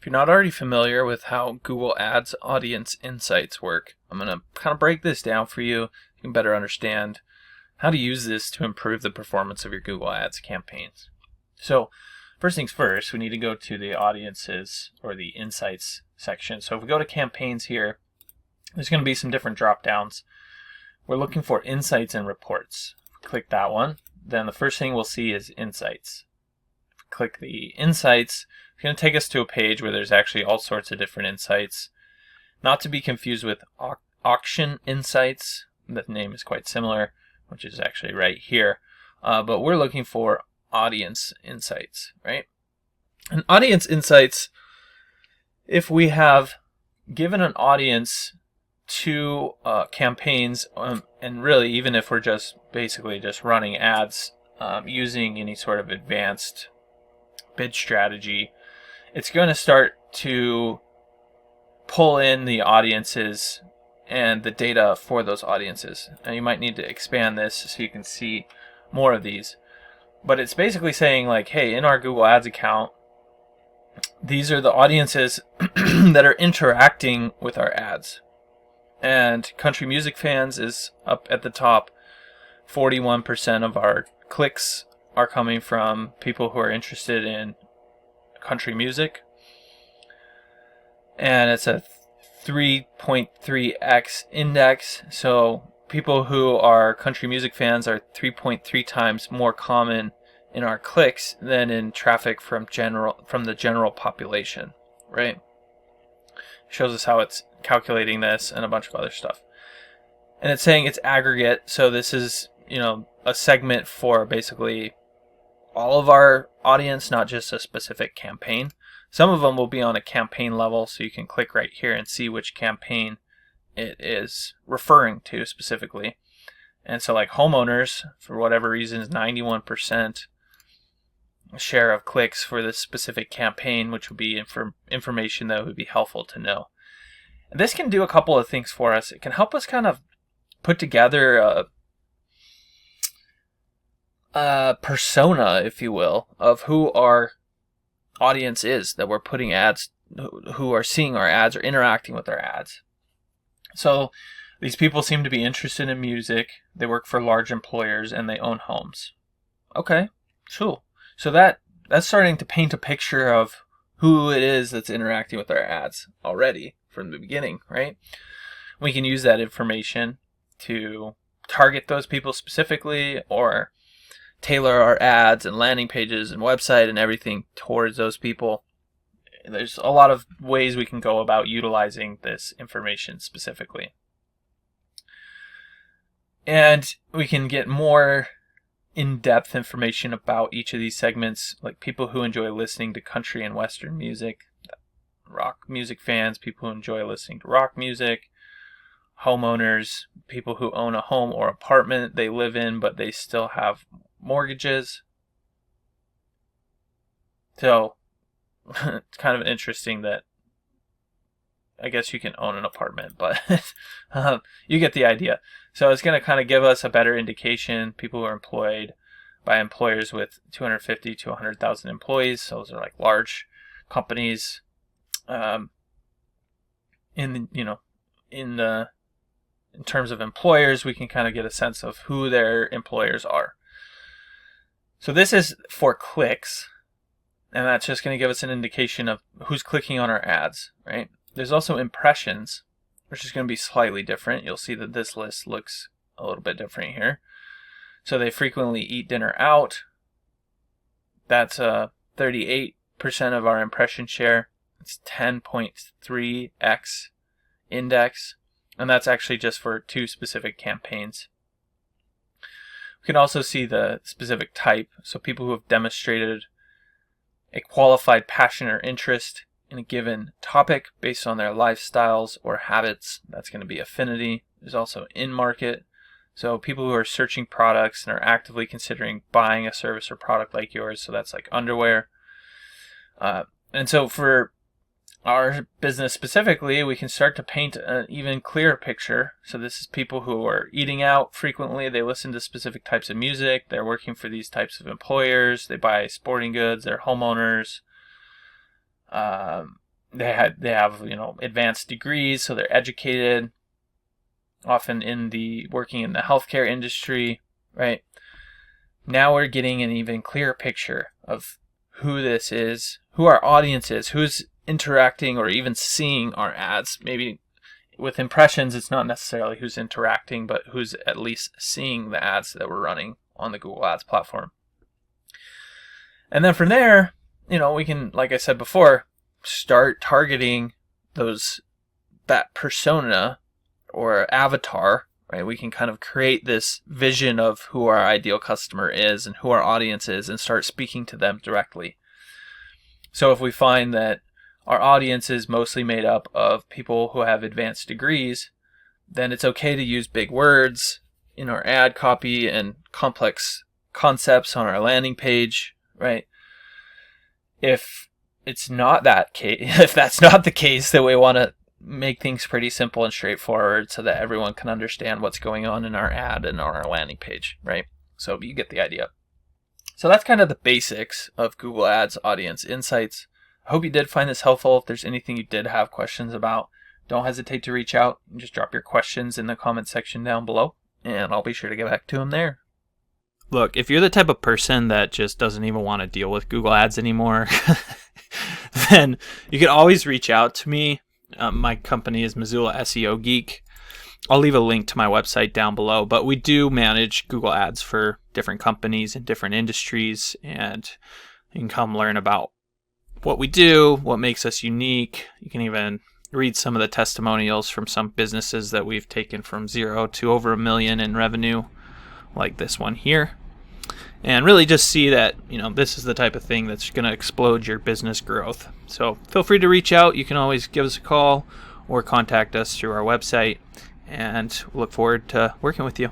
If you're not already familiar with how Google Ads audience insights work, I'm going to kind of break this down for you. You can better understand how to use this to improve the performance of your Google Ads campaigns. So first things first, we need to go to the audiences or the insights section. So if we go to campaigns here, there's going to be some different drop downs. We're looking for insights and reports. Click that one. Then the first thing we'll see is insights. Click the insights. It's going to take us to a page where there's actually all sorts of different insights. Not to be confused with auction insights. The name is quite similar, which is actually right here. But we're looking for audience insights, right? And audience insights, if we have given an audience to campaigns, and really even if we're just basically just running ads using any sort of advanced bid strategy, it's going to start to pull in the audiences and the data for those audiences. Now you might need to expand this so you can see more of these. But it's basically saying like, hey, in our Google Ads account, these are the audiences that are interacting with our ads. And country music fans is up at the top. 41% of our clicks are coming from people who are interested in country music. And it's a 3.3x index. So people who are country music fans are 3.3 times more common in our clicks than in traffic from the general population, right? Shows us how it's calculating this and a bunch of other stuff. And it's saying it's aggregate, so this is, a segment for basically all of our audience, not just a specific campaign. Some of them will be on a campaign level, so you can click right here and see which campaign it is referring to specifically. And so like homeowners, for whatever reason, is 91% share of clicks for this specific campaign, which would be information that would be helpful to know. And this can do a couple of things for us. It can help us kind of put together a persona, if you will, of who our audience is that we're putting ads, who are seeing our ads or interacting with our ads. So these people seem to be interested in music, they work for large employers, and they own homes. Okay, cool. So that's starting to paint a picture of who it is that's interacting with our ads already from the beginning, right? We can use that information to target those people specifically, or tailor our ads and landing pages and website and everything towards those people. There's a lot of ways we can go about utilizing this information specifically. And we can get more in-depth information about each of these segments, like people who enjoy listening to country and western music, rock music fans, people who enjoy listening to rock music, homeowners, people who own a home or apartment they live in but they still have mortgages. So it's kind of interesting that I guess you can own an apartment, but you get the idea. So it's going to kind of give us a better indication. People who are employed by employers with 250 to 100,000 employees. So those are like large companies. In terms of employers, we can kind of get a sense of who their employers are. So this is for clicks, and that's just going to give us an indication of who's clicking on our ads, right? There's also impressions, which is going to be slightly different. You'll see that this list looks a little bit different here. So they frequently eat dinner out. That's 38% of our impression share. It's 10.3x index, and that's actually just for two specific campaigns. We can also see the specific type, so people who have demonstrated a qualified passion or interest in a given topic based on their lifestyles or habits, that's going to be affinity. There's also in-market, so people who are searching products and are actively considering buying a service or product like yours, so that's like underwear. And so for our business specifically, we can start to paint an even clearer picture. So this is people who are eating out frequently. They listen to specific types of music. They're working for these types of employers. They buy sporting goods. They're homeowners. they have advanced degrees, so they're educated, often working in the healthcare industry, right? Now we're getting an even clearer picture of who this is, who our audience is, who's interacting or even seeing our ads. Maybe with impressions, it's not necessarily who's interacting, but who's at least seeing the ads that we're running on the Google Ads platform. And then from there, we can, like I said before, start targeting that persona or avatar, right? We can kind of create this vision of who our ideal customer is and who our audience is and start speaking to them directly. So if we find that our audience is mostly made up of people who have advanced degrees, then it's okay to use big words in our ad copy and complex concepts on our landing page, right? If it's not that case, if that's not the case, then we want to make things pretty simple and straightforward so that everyone can understand what's going on in our ad and on our landing page, right? So you get the idea. So that's kind of the basics of Google Ads Audience Insights. I hope you did find this helpful. If there's anything you did have questions about, don't hesitate to reach out and just drop your questions in the comment section down below, and I'll be sure to get back to them there. Look, if you're the type of person that just doesn't even want to deal with Google Ads anymore, then you can always reach out to me. My company is Missoula SEO Geek. I'll leave a link to my website down below, but we do manage Google Ads for different companies in different industries, and you can come learn about what we do, what makes us unique. You can even read some of the testimonials from some businesses that we've taken from 0 to over $1 million in revenue, like this one here. And really just see that, this is the type of thing that's going to explode your business growth. So feel free to reach out. You can always give us a call or contact us through our website, and we'll look forward to working with you.